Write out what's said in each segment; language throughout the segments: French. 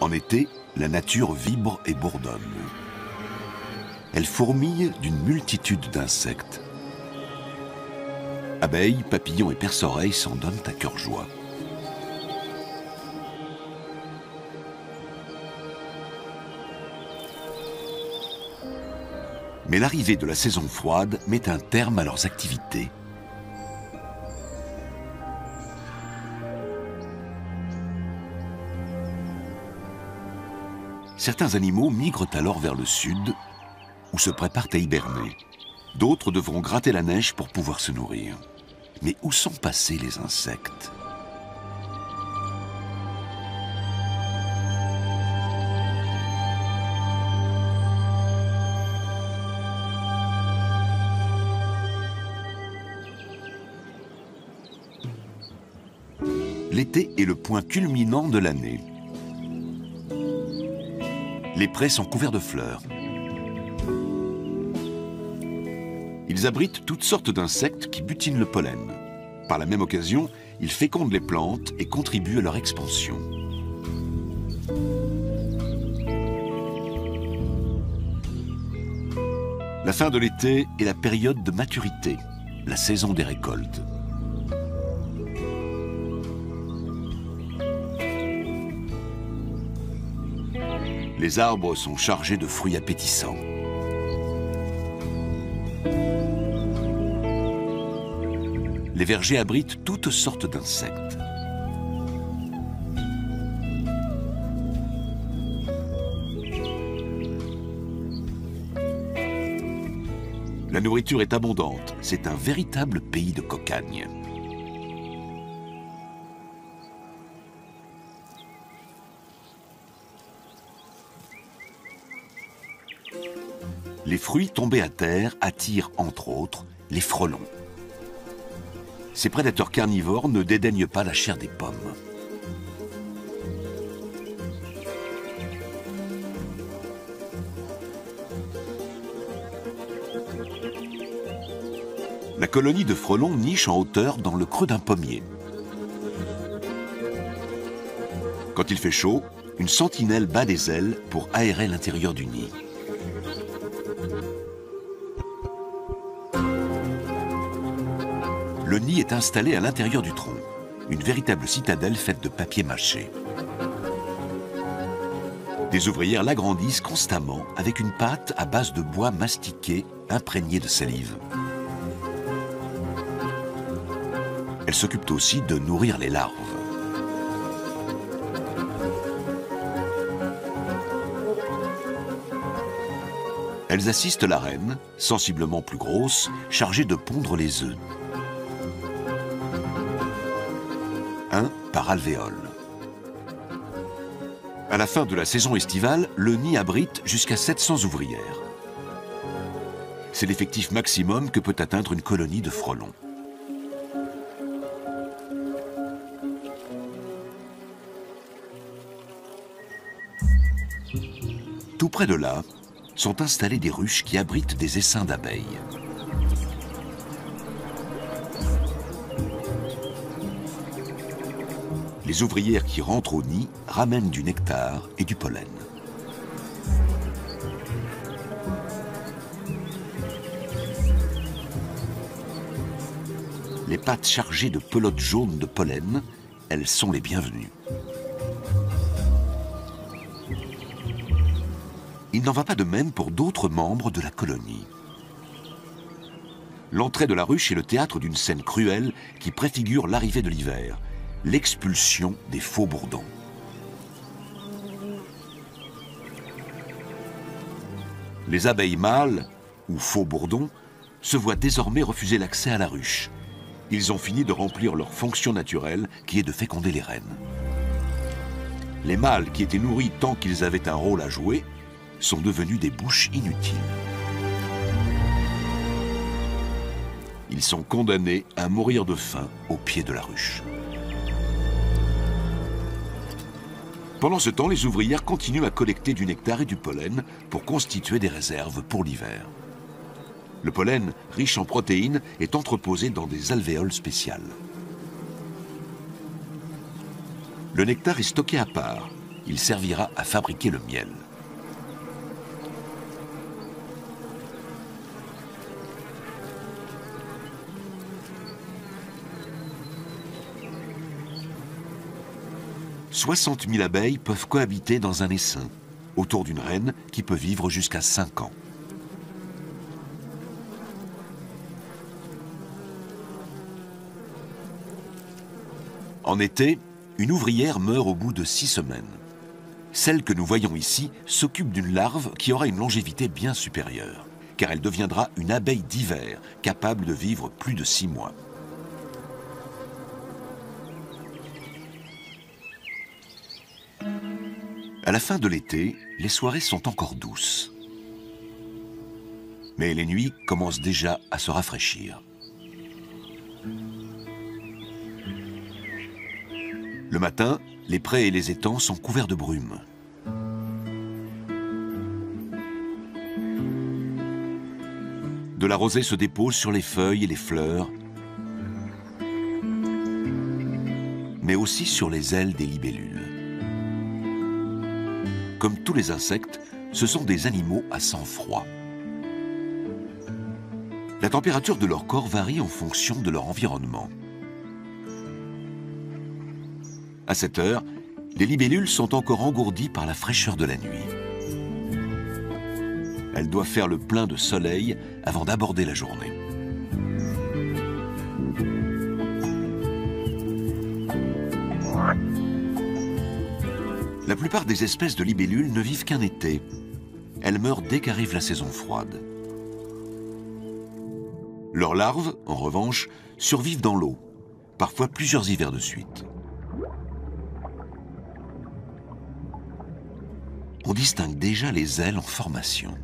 En été, la nature vibre et bourdonne. Elle fourmille d'une multitude d'insectes. Abeilles, papillons et perce-oreilles s'en donnent à cœur joie. Mais l'arrivée de la saison froide met un terme à leurs activités. Certains animaux migrent alors vers le sud, où se préparent à hiberner. D'autres devront gratter la neige pour pouvoir se nourrir. Mais où sont passés les insectes ? L'été est le point culminant de l'année. Les prés sont couverts de fleurs. Ils abritent toutes sortes d'insectes qui butinent le pollen. Par la même occasion, ils fécondent les plantes et contribuent à leur expansion. La fin de l'été est la période de maturité, la saison des récoltes. Les arbres sont chargés de fruits appétissants. Les vergers abritent toutes sortes d'insectes. La nourriture est abondante. C'est un véritable pays de cocagne. Les fruits tombés à terre attirent, entre autres, les frelons. Ces prédateurs carnivores ne dédaignent pas la chair des pommes. La colonie de frelons niche en hauteur dans le creux d'un pommier. Quand il fait chaud, une sentinelle bat des ailes pour aérer l'intérieur du nid. Le nid est installé à l'intérieur du tronc, une véritable citadelle faite de papier mâché. Des ouvrières l'agrandissent constamment avec une pâte à base de bois mastiqué imprégné de salive. Elles s'occupent aussi de nourrir les larves. Elles assistent la reine, sensiblement plus grosse, chargée de pondre les œufs. Un par alvéole. À la fin de la saison estivale, le nid abrite jusqu'à 700 ouvrières. C'est l'effectif maximum que peut atteindre une colonie de frelons. Tout près de là, sont installées des ruches qui abritent des essaims d'abeilles. Les ouvrières qui rentrent au nid ramènent du nectar et du pollen. Les pattes chargées de pelotes jaunes de pollen, elles sont les bienvenues. Il n'en va pas de même pour d'autres membres de la colonie. L'entrée de la ruche est le théâtre d'une scène cruelle qui préfigure l'arrivée de l'hiver. L'expulsion des faux bourdons. Les abeilles mâles, ou faux bourdons, se voient désormais refuser l'accès à la ruche. Ils ont fini de remplir leur fonction naturelle, qui est de féconder les reines. Les mâles, qui étaient nourris tant qu'ils avaient un rôle à jouer, sont devenus des bouches inutiles. Ils sont condamnés à mourir de faim au pied de la ruche. Pendant ce temps, les ouvrières continuent à collecter du nectar et du pollen pour constituer des réserves pour l'hiver. Le pollen, riche en protéines, est entreposé dans des alvéoles spéciales. Le nectar est stocké à part. Il servira à fabriquer le miel. « 60 000 abeilles peuvent cohabiter dans un essaim, autour d'une reine qui peut vivre jusqu'à 5 ans. En été, une ouvrière meurt au bout de 6 semaines. Celle que nous voyons ici s'occupe d'une larve qui aura une longévité bien supérieure, car elle deviendra une abeille d'hiver, capable de vivre plus de 6 mois. À la fin de l'été, les soirées sont encore douces. Mais les nuits commencent déjà à se rafraîchir. Le matin, les prés et les étangs sont couverts de brume. De la rosée se dépose sur les feuilles et les fleurs, mais aussi sur les ailes des libellules. Comme tous les insectes, ce sont des animaux à sang froid. La température de leur corps varie en fonction de leur environnement. À cette heure, les libellules sont encore engourdies par la fraîcheur de la nuit. Elles doivent faire le plein de soleil avant d'aborder la journée. La plupart des espèces de libellules ne vivent qu'un été. Elles meurent dès qu'arrive la saison froide. Leurs larves, en revanche, survivent dans l'eau, parfois plusieurs hivers de suite. On distingue déjà les ailes en formation.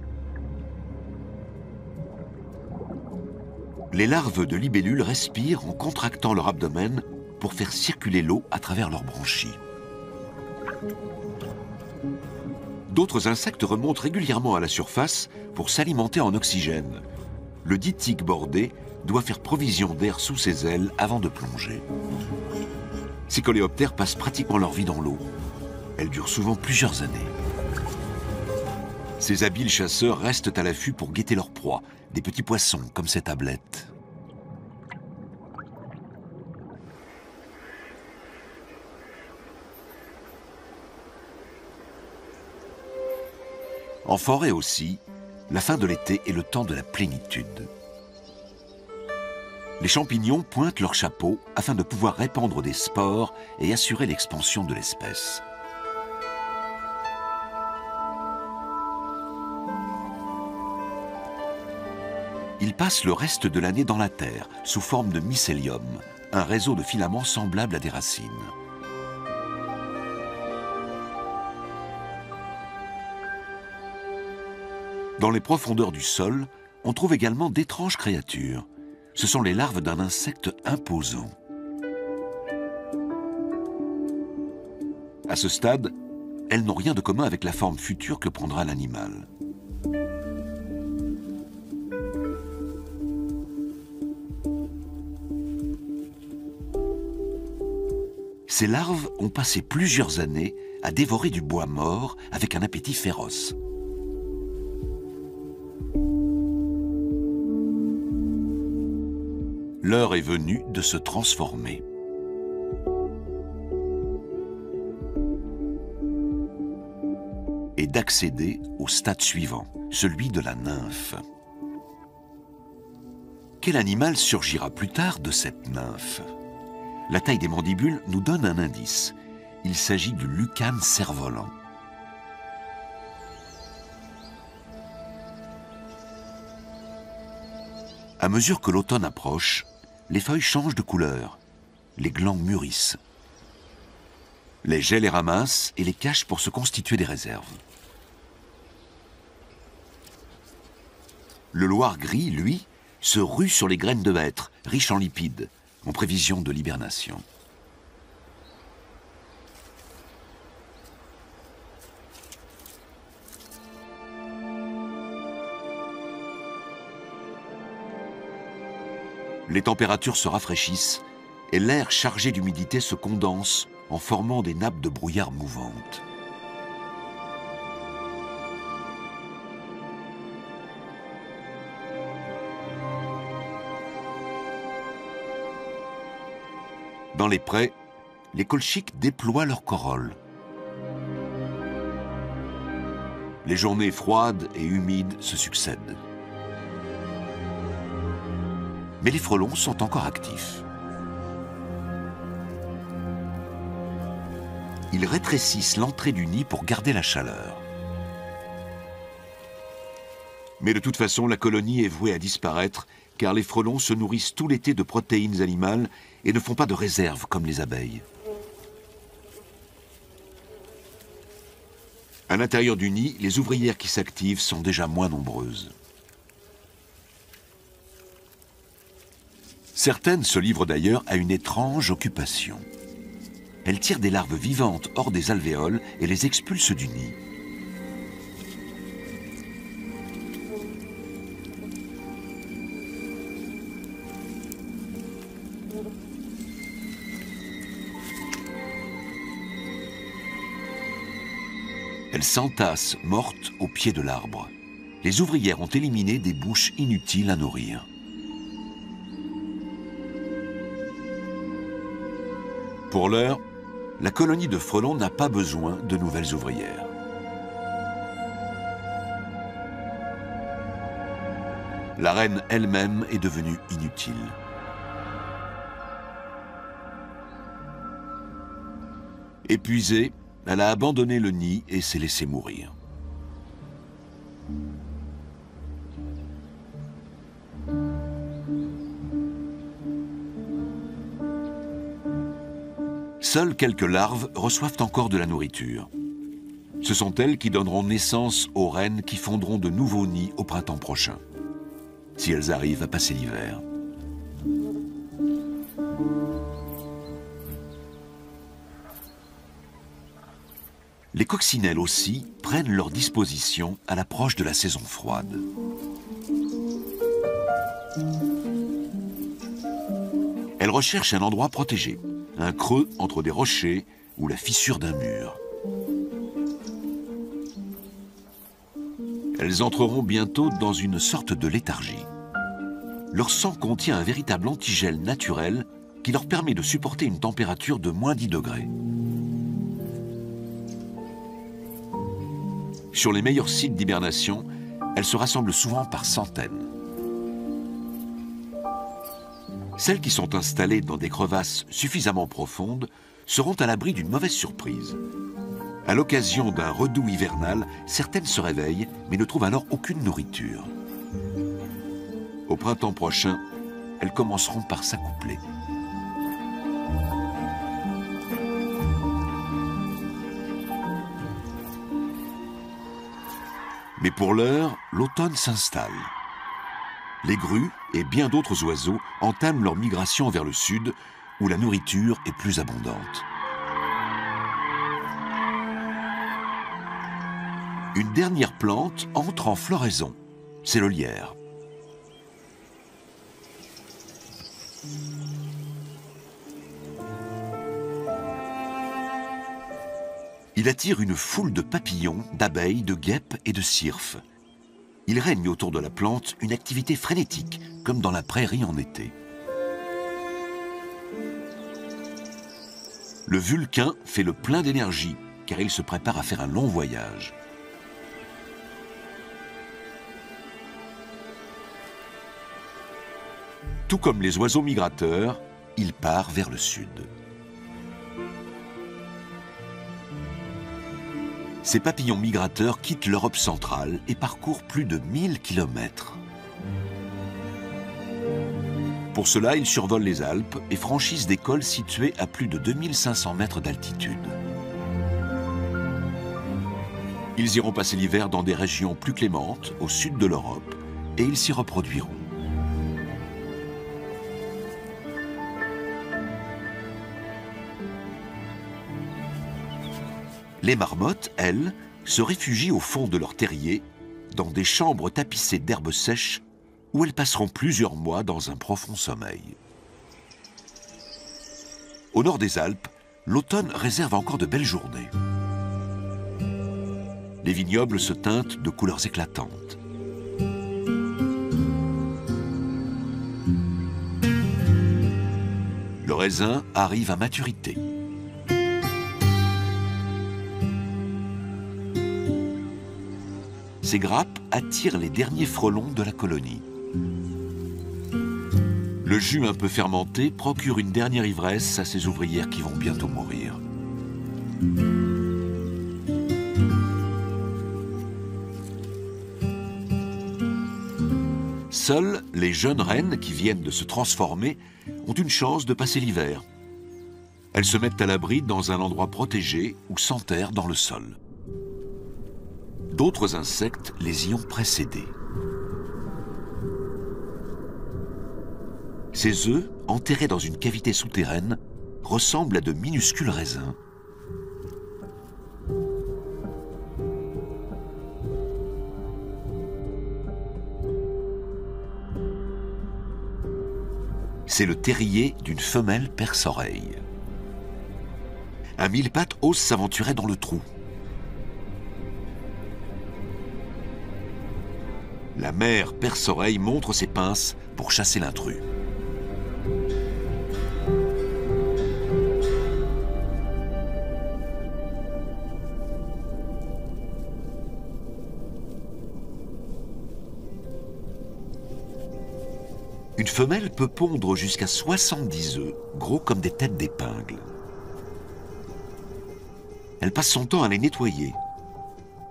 Les larves de libellules respirent en contractant leur abdomen pour faire circuler l'eau à travers leurs branchies. D'autres insectes remontent régulièrement à la surface pour s'alimenter en oxygène. Le dit tique bordé doit faire provision d'air sous ses ailes avant de plonger. Ces coléoptères passent pratiquement leur vie dans l'eau. Elle dure souvent plusieurs années. Ces habiles chasseurs restent à l'affût pour guetter leur proie, des petits poissons comme cette ablette. En forêt aussi, la fin de l'été est le temps de la plénitude. Les champignons pointent leurs chapeaux afin de pouvoir répandre des spores et assurer l'expansion de l'espèce. Ils passent le reste de l'année dans la terre, sous forme de mycélium, un réseau de filaments semblable à des racines. Dans les profondeurs du sol, on trouve également d'étranges créatures. Ce sont les larves d'un insecte imposant. À ce stade, elles n'ont rien de commun avec la forme future que prendra l'animal. Ces larves ont passé plusieurs années à dévorer du bois mort avec un appétit féroce. L'heure est venue de se transformer. Et d'accéder au stade suivant, celui de la nymphe. Quel animal surgira plus tard de cette nymphe? La taille des mandibules nous donne un indice. Il s'agit du lucane cerf-volant. À mesure que l'automne approche, les feuilles changent de couleur. Les glands mûrissent. Les geais les ramassent et les cachent pour se constituer des réserves. Le loir gris, lui, se rue sur les graines de hêtre, riches en lipides, en prévision de l'hibernation. Les températures se rafraîchissent et l'air chargé d'humidité se condense en formant des nappes de brouillard mouvantes. Dans les prés, les colchiques déploient leur corolle. Les journées froides et humides se succèdent. Mais les frelons sont encore actifs. Ils rétrécissent l'entrée du nid pour garder la chaleur. Mais de toute façon, la colonie est vouée à disparaître car les frelons se nourrissent tout l'été de protéines animales et ne font pas de réserve comme les abeilles. À l'intérieur du nid, les ouvrières qui s'activent sont déjà moins nombreuses. Certaines se livrent d'ailleurs à une étrange occupation. Elles tirent des larves vivantes hors des alvéoles et les expulsent du nid. Elles s'entassent mortes au pied de l'arbre. Les ouvrières ont éliminé des bouches inutiles à nourrir. Pour l'heure, la colonie de frelons n'a pas besoin de nouvelles ouvrières. La reine elle-même est devenue inutile. Épuisée, elle a abandonné le nid et s'est laissée mourir. Seules quelques larves reçoivent encore de la nourriture. Ce sont elles qui donneront naissance aux reines qui fonderont de nouveaux nids au printemps prochain, si elles arrivent à passer l'hiver. Les coccinelles aussi prennent leur disposition à l'approche de la saison froide. Elles recherchent un endroit protégé, un creux entre des rochers ou la fissure d'un mur. Elles entreront bientôt dans une sorte de léthargie. Leur sang contient un véritable antigel naturel qui leur permet de supporter une température de moins 10 degrés. Sur les meilleurs sites d'hibernation, elles se rassemblent souvent par centaines. Celles qui sont installées dans des crevasses suffisamment profondes seront à l'abri d'une mauvaise surprise. À l'occasion d'un redout hivernal, certaines se réveillent, mais ne trouvent alors aucune nourriture. Au printemps prochain, elles commenceront par s'accoupler. Mais pour l'heure, l'automne s'installe. Les grues et bien d'autres oiseaux entament leur migration vers le sud, où la nourriture est plus abondante. Une dernière plante entre en floraison, c'est le lierre. Il attire une foule de papillons, d'abeilles, de guêpes et de cirfes. Il règne autour de la plante une activité frénétique, comme dans la prairie en été. Le Vulcain fait le plein d'énergie, car il se prépare à faire un long voyage. Tout comme les oiseaux migrateurs, il part vers le sud. Ces papillons migrateurs quittent l'Europe centrale et parcourent plus de 1000 kilomètres. Pour cela, ils survolent les Alpes et franchissent des cols situés à plus de 2500 mètres d'altitude. Ils iront passer l'hiver dans des régions plus clémentes, au sud de l'Europe, et ils s'y reproduiront. Les marmottes, elles, se réfugient au fond de leur terrier, dans des chambres tapissées d'herbes sèches, où elles passeront plusieurs mois dans un profond sommeil. Au nord des Alpes, l'automne réserve encore de belles journées. Les vignobles se teintent de couleurs éclatantes. Le raisin arrive à maturité. Ces grappes attirent les derniers frelons de la colonie. Le jus un peu fermenté procure une dernière ivresse à ces ouvrières qui vont bientôt mourir. Seules les jeunes reines qui viennent de se transformer ont une chance de passer l'hiver. Elles se mettent à l'abri dans un endroit protégé ou s'enterrent dans le sol. D'autres insectes les y ont précédés. Ces œufs, enterrés dans une cavité souterraine, ressemblent à de minuscules raisins. C'est le terrier d'une femelle perce-oreille. Un mille-pattes ose s'aventurer dans le trou. La mère perce-oreille montre ses pinces pour chasser l'intrus. Une femelle peut pondre jusqu'à 70 œufs, gros comme des têtes d'épingle. Elle passe son temps à les nettoyer.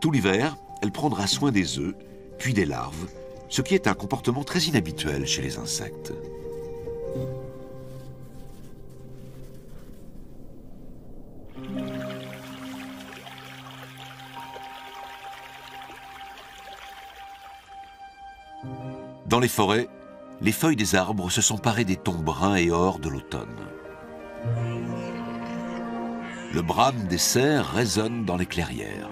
Tout l'hiver, elle prendra soin des œufs, puis des larves, ce qui est un comportement très inhabituel chez les insectes. Dans les forêts, les feuilles des arbres se sont parées des tons bruns et or de l'automne. Le brame des cerfs résonne dans les clairières.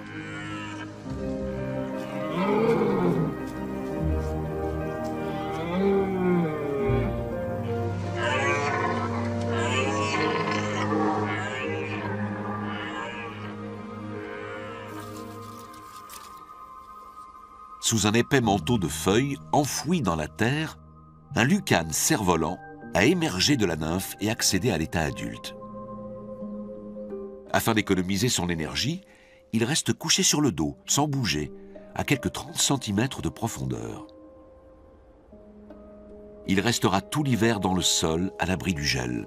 Sous un épais manteau de feuilles enfoui dans la terre, un lucane cerf-volant a émergé de la nymphe et accédé à l'état adulte. Afin d'économiser son énergie, il reste couché sur le dos, sans bouger, à quelques 30 cm de profondeur. Il restera tout l'hiver dans le sol, à l'abri du gel.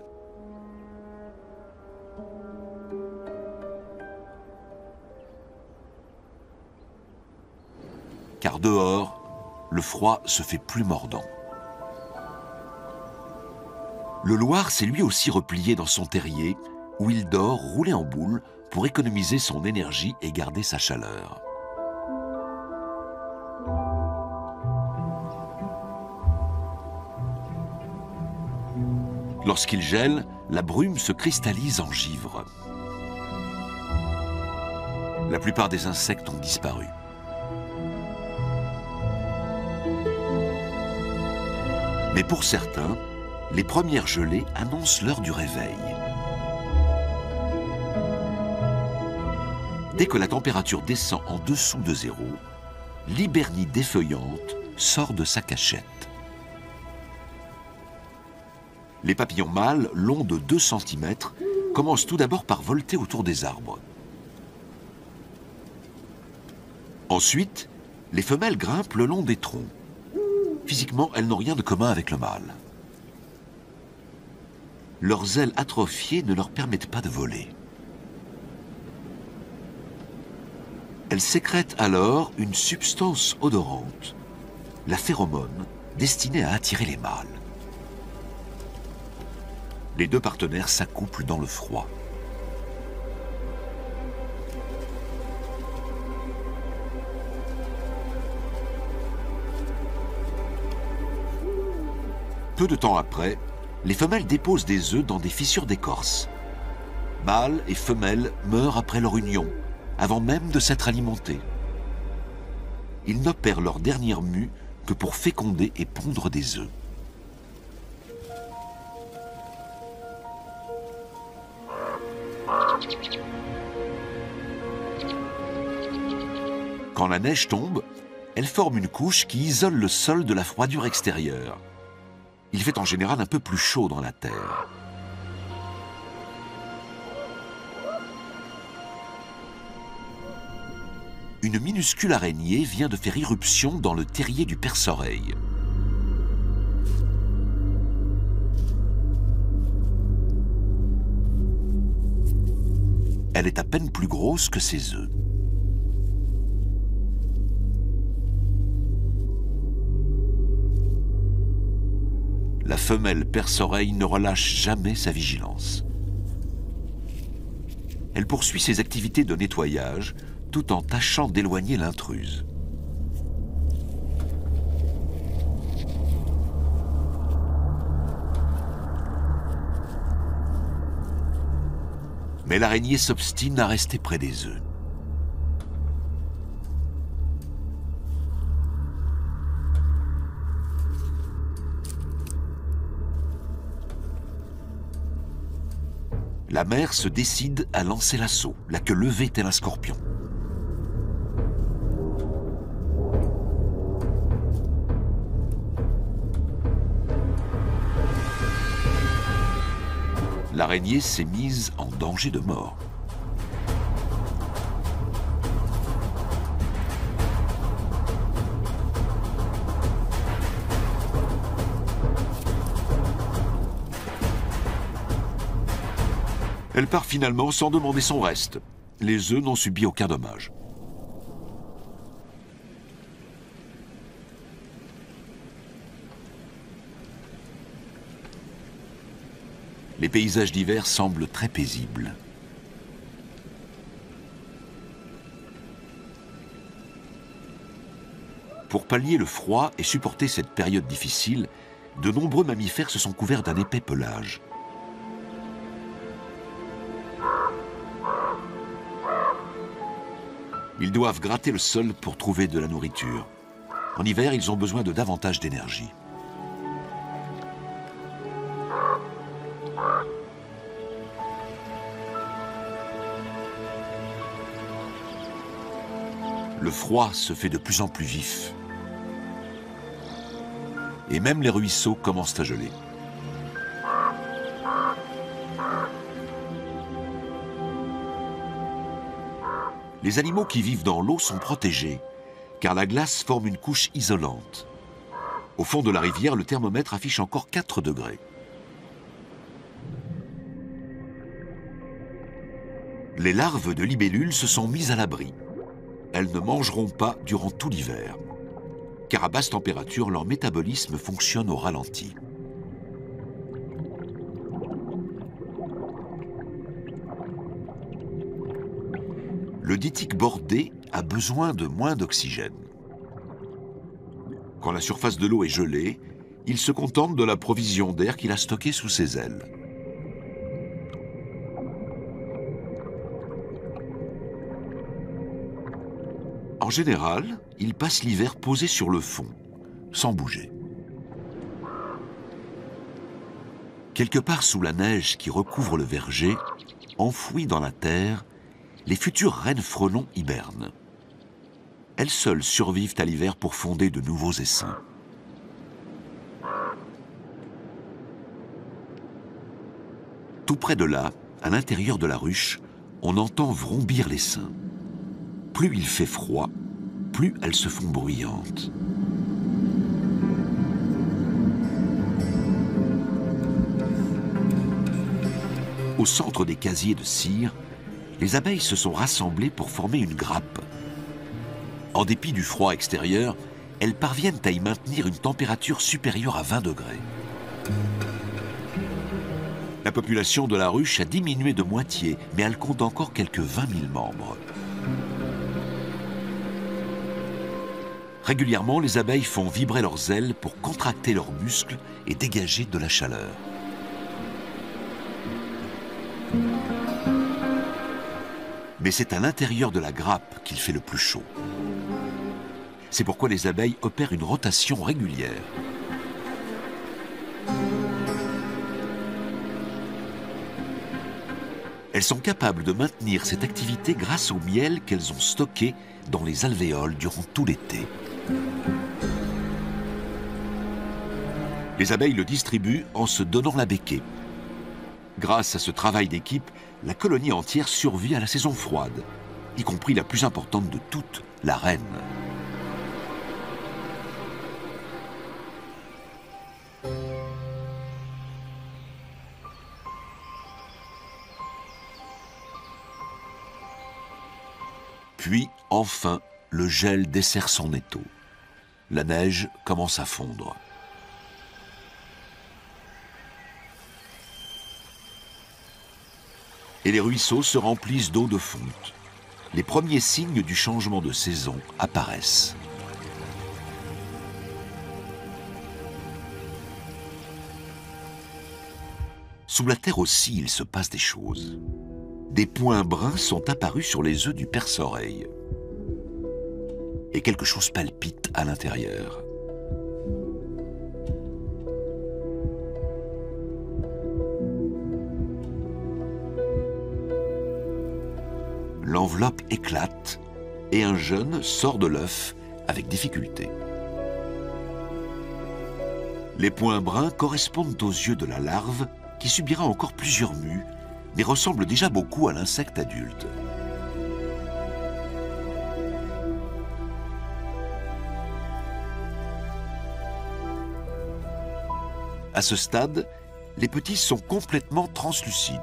Car dehors, le froid se fait plus mordant. Le loir s'est lui aussi replié dans son terrier, où il dort roulé en boule pour économiser son énergie et garder sa chaleur. Lorsqu'il gèle, la brume se cristallise en givre. La plupart des insectes ont disparu. Mais pour certains, les premières gelées annoncent l'heure du réveil. Dès que la température descend en dessous de zéro, l'hibernie défeuillante sort de sa cachette. Les papillons mâles, longs de 2 cm, commencent tout d'abord par volter autour des arbres. Ensuite, les femelles grimpent le long des troncs. Physiquement, elles n'ont rien de commun avec le mâle. Leurs ailes atrophiées ne leur permettent pas de voler. Elles sécrètent alors une substance odorante, la phéromone, destinée à attirer les mâles. Les deux partenaires s'accouplent dans le froid. Peu de temps après, les femelles déposent des œufs dans des fissures d'écorce. Mâles et femelles meurent après leur union, avant même de s'être alimentés. Ils n'opèrent leur dernière mue que pour féconder et pondre des œufs. Quand la neige tombe, elle forme une couche qui isole le sol de la froidure extérieure. Il fait en général un peu plus chaud dans la terre. une minuscule araignée vient de faire irruption dans le terrier du perce-oreille. Elle est à peine plus grosse que ses œufs. La femelle perce-oreille ne relâche jamais sa vigilance. Elle poursuit ses activités de nettoyage tout en tâchant d'éloigner l'intruse. Mais l'araignée s'obstine à rester près des œufs. La mère se décide à lancer l'assaut, la queue levée tel un scorpion. L'araignée s'est mise en danger de mort. Elle part finalement sans demander son reste. Les œufs n'ont subi aucun dommage. Les paysages d'hiver semblent très paisibles. Pour pallier le froid et supporter cette période difficile, de nombreux mammifères se sont couverts d'un épais pelage. Ils doivent gratter le sol pour trouver de la nourriture. En hiver, ils ont besoin de davantage d'énergie. Le froid se fait de plus en plus vif. Et même les ruisseaux commencent à geler. Les animaux qui vivent dans l'eau sont protégés, car la glace forme une couche isolante. Au fond de la rivière, le thermomètre affiche encore 4 degrés. Les larves de libellules se sont mises à l'abri. Elles ne mangeront pas durant tout l'hiver, car à basse température, leur métabolisme fonctionne au ralenti. Le dytique bordé a besoin de moins d'oxygène. Quand la surface de l'eau est gelée, il se contente de la provision d'air qu'il a stockée sous ses ailes. En général, il passe l'hiver posé sur le fond, sans bouger. Quelque part sous la neige qui recouvre le verger, enfouie dans la terre, les futures reines frelons hibernent. Elles seules survivent à l'hiver pour fonder de nouveaux essaims. Tout près de là, à l'intérieur de la ruche, on entend vrombir l'essaim. Plus il fait froid, plus elles se font bruyantes. Au centre des casiers de cire, les abeilles se sont rassemblées pour former une grappe. En dépit du froid extérieur, elles parviennent à y maintenir une température supérieure à 20 degrés. La population de la ruche a diminué de moitié, mais elle compte encore quelques 20 000 membres. Régulièrement, les abeilles font vibrer leurs ailes pour contracter leurs muscles et dégager de la chaleur. Mais c'est à l'intérieur de la grappe qu'il fait le plus chaud. C'est pourquoi les abeilles opèrent une rotation régulière. Elles sont capables de maintenir cette activité grâce au miel qu'elles ont stocké dans les alvéoles durant tout l'été. Les abeilles le distribuent en se donnant la béquée. Grâce à ce travail d'équipe, la colonie entière survit à la saison froide. y compris la plus importante de toutes, la reine. Puis, enfin, le gel dessert son étau. La neige commence à fondre. Et les ruisseaux se remplissent d'eau de fonte. Les premiers signes du changement de saison apparaissent. Sous la terre aussi, il se passe des choses. Des points bruns sont apparus sur les œufs du perce-oreille. Et quelque chose palpite à l'intérieur. L'enveloppe éclate et un jeune sort de l'œuf avec difficulté. Les points bruns correspondent aux yeux de la larve qui subira encore plusieurs mues, mais ressemble déjà beaucoup à l'insecte adulte. À ce stade, les petits sont complètement translucides.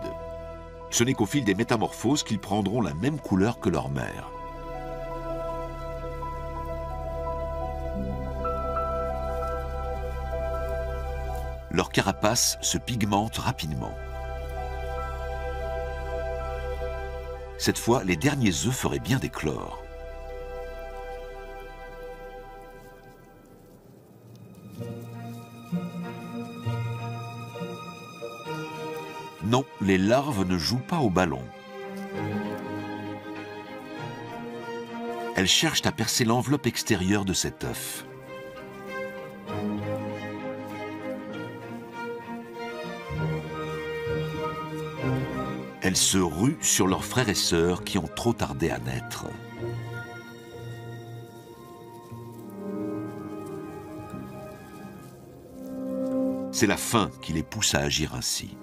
Ce n'est qu'au fil des métamorphoses qu'ils prendront la même couleur que leur mère. Leur carapace se pigmente rapidement. Cette fois, les derniers œufs feraient bien d'éclore. Non, les larves ne jouent pas au ballon. Elles cherchent à percer l'enveloppe extérieure de cet œuf. Elles se ruent sur leurs frères et sœurs qui ont trop tardé à naître. C'est la faim qui les pousse à agir ainsi.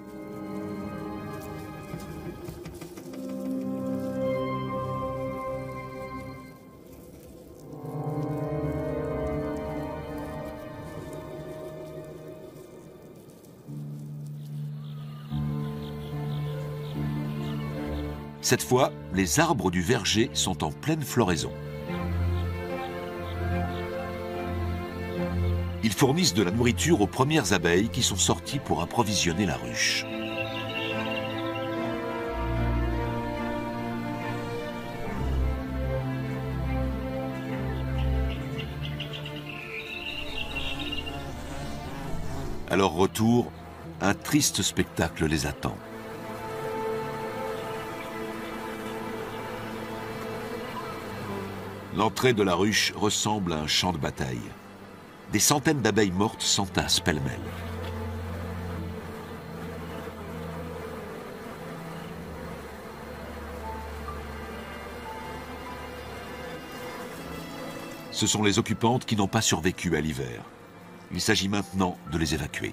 Cette fois, les arbres du verger sont en pleine floraison. Ils fournissent de la nourriture aux premières abeilles qui sont sorties pour approvisionner la ruche. À leur retour, un triste spectacle les attend. L'entrée de la ruche ressemble à un champ de bataille. Des centaines d'abeilles mortes s'entassent pêle-mêle. Ce sont les occupantes qui n'ont pas survécu à l'hiver. Il s'agit maintenant de les évacuer.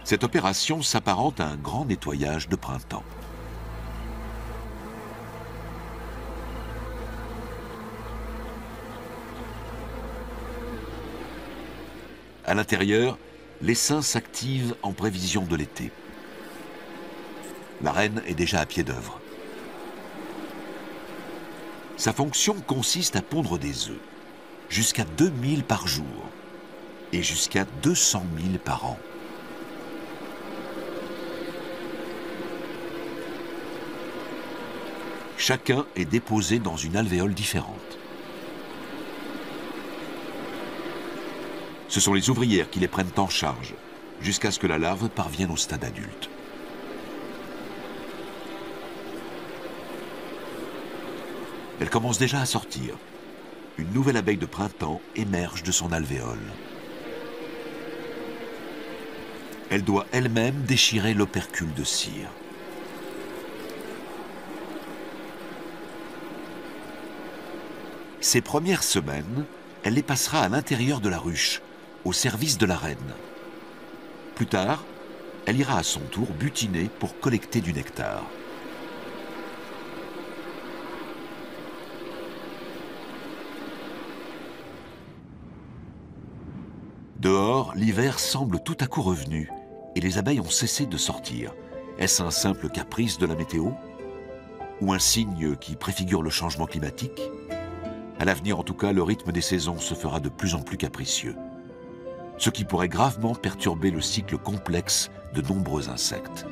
Cette opération s'apparente à un grand nettoyage de printemps. À l'intérieur, l'essaim s'active en prévision de l'été. La reine est déjà à pied d'œuvre. Sa fonction consiste à pondre des œufs, jusqu'à 2000 par jour et jusqu'à 200 000 par an. Chacun est déposé dans une alvéole différente. Ce sont les ouvrières qui les prennent en charge, jusqu'à ce que la larve parvienne au stade adulte. Elle commence déjà à sortir. Une nouvelle abeille de printemps émerge de son alvéole. Elle doit elle-même déchirer l'opercule de cire. Ces premières semaines, elle les passera à l'intérieur de la ruche, au service de la reine. Plus tard, elle ira à son tour butiner pour collecter du nectar. Dehors, l'hiver semble tout à coup revenu et les abeilles ont cessé de sortir. Est-ce un simple caprice de la météo? Ou un signe qui préfigure le changement climatique? À l'avenir, en tout cas, le rythme des saisons se fera de plus en plus capricieux, ce qui pourrait gravement perturber le cycle complexe de nombreux insectes.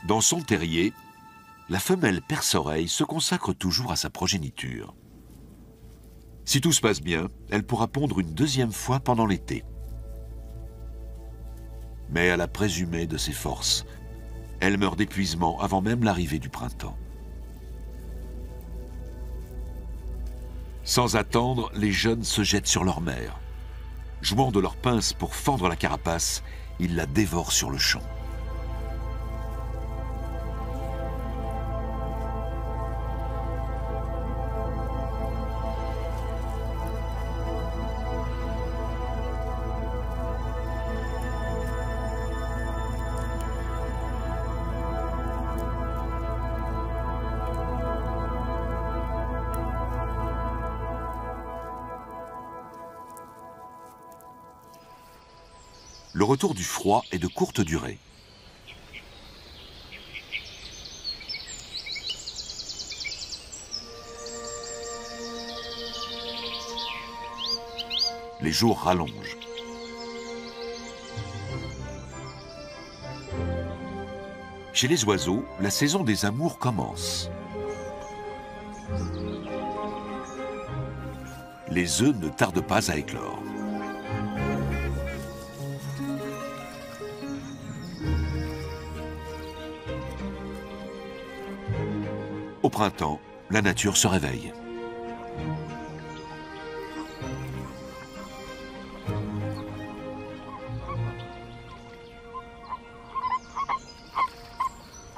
Dans son terrier, la femelle perce-oreille se consacre toujours à sa progéniture. Si tout se passe bien, elle pourra pondre une deuxième fois pendant l'été. Mais à la présumée de ses forces, elle meurt d'épuisement avant même l'arrivée du printemps. Sans attendre, les jeunes se jettent sur leur mère. Jouant de leurs pinces pour fendre la carapace, ils la dévorent sur le champ. Le retour du froid est de courte durée. Les jours rallongent. Chez les oiseaux, la saison des amours commence. Les œufs ne tardent pas à éclore. Au printemps, la nature se réveille.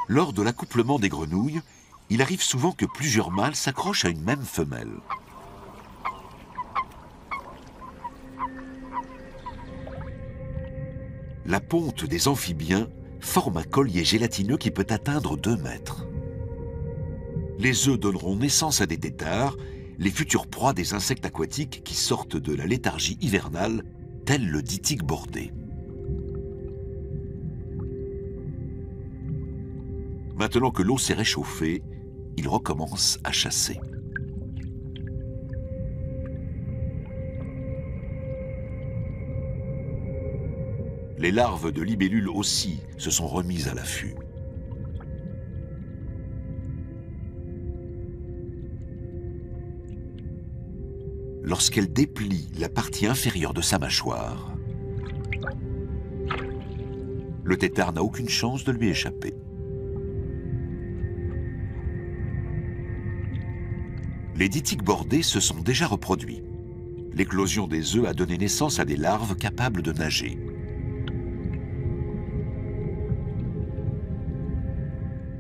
Lors de l'accouplement des grenouilles, il arrive souvent que plusieurs mâles s'accrochent à une même femelle. La ponte des amphibiens forme un collier gélatineux qui peut atteindre 2 mètres. Les œufs donneront naissance à des têtards, les futures proies des insectes aquatiques qui sortent de la léthargie hivernale, tel le dytique bordé. Maintenant que l'eau s'est réchauffée, ils recommencent à chasser. Les larves de libellules aussi se sont remises à l'affût. Lorsqu'elle déplie la partie inférieure de sa mâchoire, le têtard n'a aucune chance de lui échapper. Les dytiques bordés se sont déjà reproduits. L'éclosion des œufs a donné naissance à des larves capables de nager.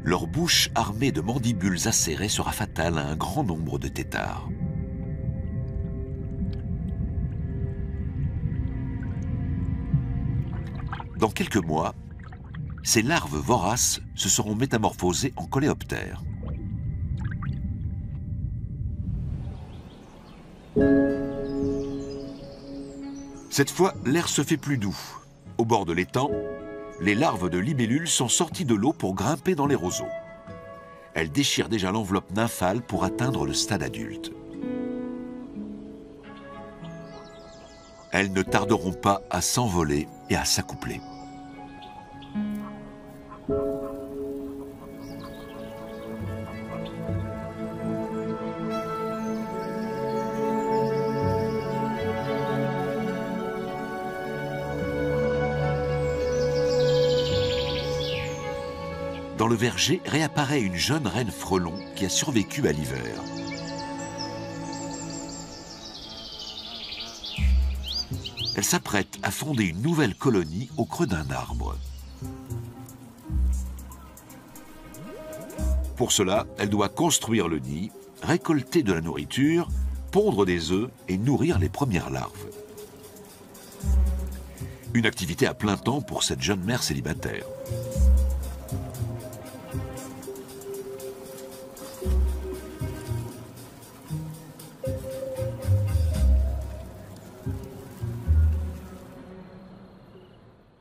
Leur bouche armée de mandibules acérées sera fatale à un grand nombre de têtards. Dans quelques mois, ces larves voraces se seront métamorphosées en coléoptères. Cette fois, l'air se fait plus doux. Au bord de l'étang, les larves de libellules sont sorties de l'eau pour grimper dans les roseaux. Elles déchirent déjà l'enveloppe nymphale pour atteindre le stade adulte. Elles ne tarderont pas à s'envoler et à s'accoupler. Dans le verger réapparaît une jeune reine frelon qui a survécu à l'hiver. Elle s'apprête à fonder une nouvelle colonie au creux d'un arbre. Pour cela, elle doit construire le nid, récolter de la nourriture, pondre des œufs et nourrir les premières larves. Une activité à plein temps pour cette jeune mère célibataire.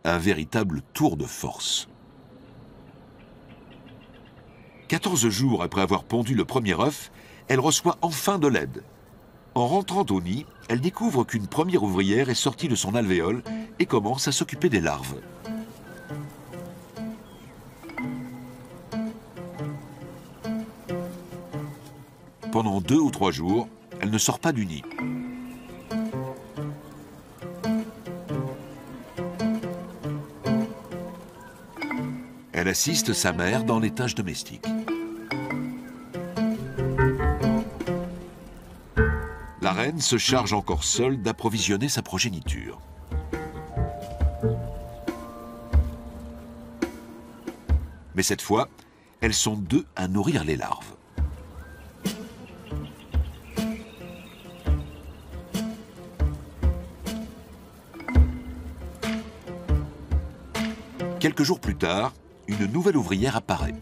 Un véritable tour de force. 14 jours après avoir pondu le premier œuf, elle reçoit enfin de l'aide. En rentrant au nid, elle découvre qu'une première ouvrière est sortie de son alvéole et commence à s'occuper des larves. Pendant 2 ou 3 jours, elle ne sort pas du nid. Elle assiste sa mère dans les tâches domestiques. La reine se charge encore seule d'approvisionner sa progéniture. Mais cette fois, elles sont 2 à nourrir les larves. Quelques jours plus tard, une nouvelle ouvrière apparaît.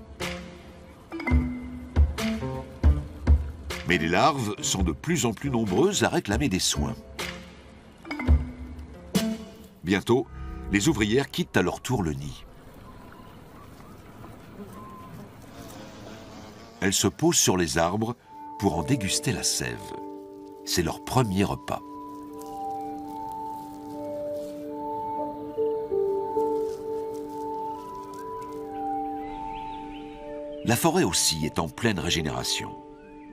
Mais les larves sont de plus en plus nombreuses à réclamer des soins. Bientôt, les ouvrières quittent à leur tour le nid. Elles se posent sur les arbres pour en déguster la sève. C'est leur premier repas. La forêt aussi est en pleine régénération.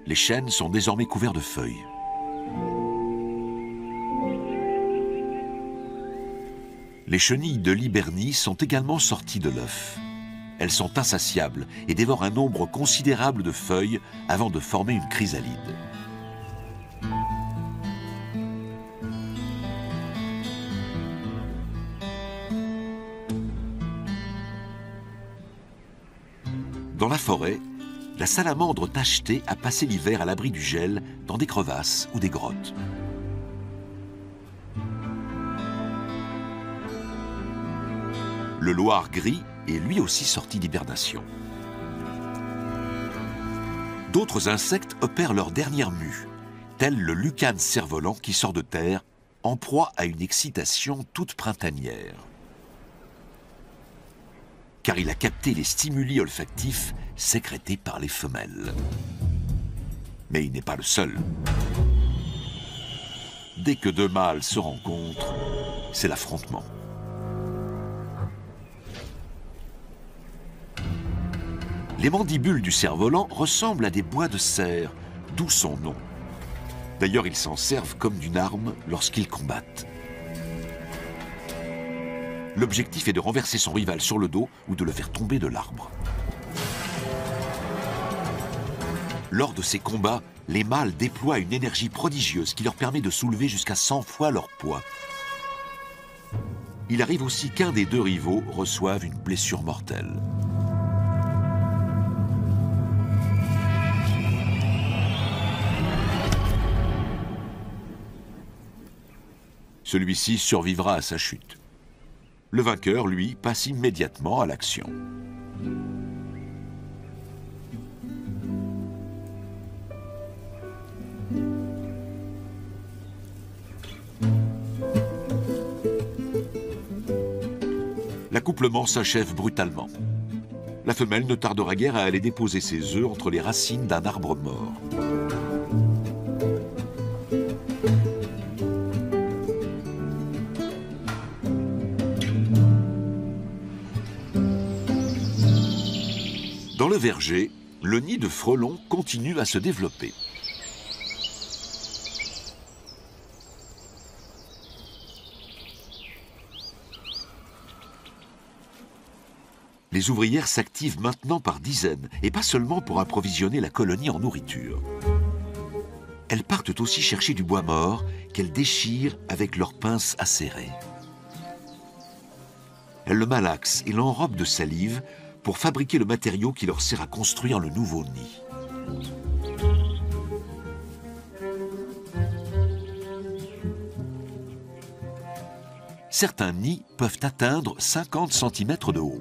Les chênes sont désormais couverts de feuilles. Les chenilles de l'hibernie sont également sorties de l'œuf. Elles sont insatiables et dévorent un nombre considérable de feuilles avant de former une chrysalide. Dans la forêt, la salamandre tachetée a passé l'hiver à l'abri du gel dans des crevasses ou des grottes. Le loir gris est lui aussi sorti d'hibernation. D'autres insectes opèrent leur dernière mue, tel le lucane cerf-volant qui sort de terre, en proie à une excitation toute printanière. Car il a capté les stimuli olfactifs sécrétés par les femelles. Mais il n'est pas le seul. Dès que 2 mâles se rencontrent, c'est l'affrontement. Les mandibules du cerf-volant ressemblent à des bois de cerf, d'où son nom. D'ailleurs, ils s'en servent comme d'une arme lorsqu'ils combattent. L'objectif est de renverser son rival sur le dos ou de le faire tomber de l'arbre. Lors de ces combats, les mâles déploient une énergie prodigieuse qui leur permet de soulever jusqu'à 100 fois leur poids. Il arrive aussi qu'un des 2 rivaux reçoive une blessure mortelle. Celui-ci survivra à sa chute. Le vainqueur, lui, passe immédiatement à l'action. L'accouplement s'achève brutalement. La femelle ne tardera guère à aller déposer ses œufs entre les racines d'un arbre mort. Dans le verger, le nid de frelons continue à se développer. Les ouvrières s'activent maintenant par dizaines, et pas seulement pour approvisionner la colonie en nourriture. Elles partent aussi chercher du bois mort qu'elles déchirent avec leurs pinces acérées. Elles le malaxent et l'enrobent de salive pour fabriquer le matériau qui leur sert à construire le nouveau nid. certains nids peuvent atteindre 50 cm de haut.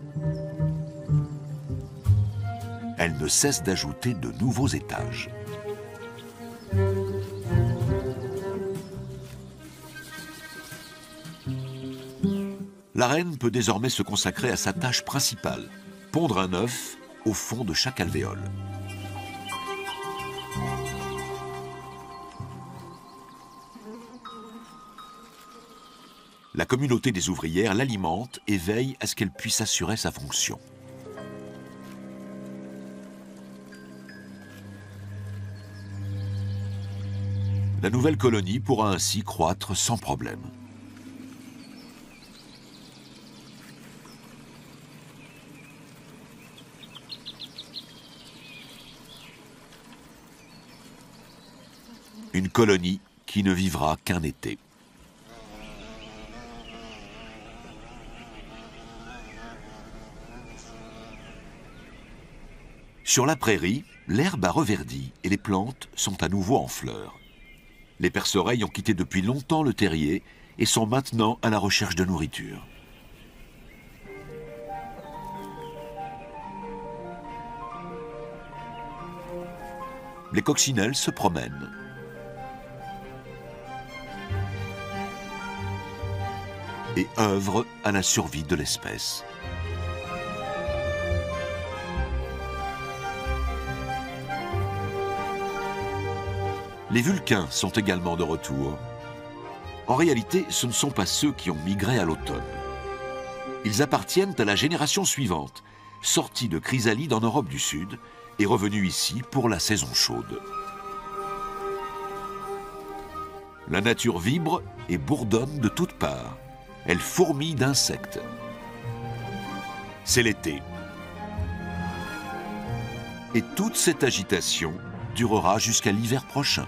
Elle ne cesse d'ajouter de nouveaux étages. La reine peut désormais se consacrer à sa tâche principale, pondre un œuf au fond de chaque alvéole. La communauté des ouvrières l'alimente et veille à ce qu'elle puisse assurer sa fonction. La nouvelle colonie pourra ainsi croître sans problème. Une colonie qui ne vivra qu'un été. Sur la prairie, l'herbe a reverdi et les plantes sont à nouveau en fleurs. Les perce-oreilles ont quitté depuis longtemps le terrier et sont maintenant à la recherche de nourriture. Les coccinelles se promènent. Et œuvrent à la survie de l'espèce. Les vulcains sont également de retour. En réalité, ce ne sont pas ceux qui ont migré à l'automne. Ils appartiennent à la génération suivante, sortis de chrysalides en Europe du Sud et revenus ici pour la saison chaude. La nature vibre et bourdonne de toutes parts. Elle fourmille d'insectes. C'est l'été. Et toute cette agitation durera jusqu'à l'hiver prochain.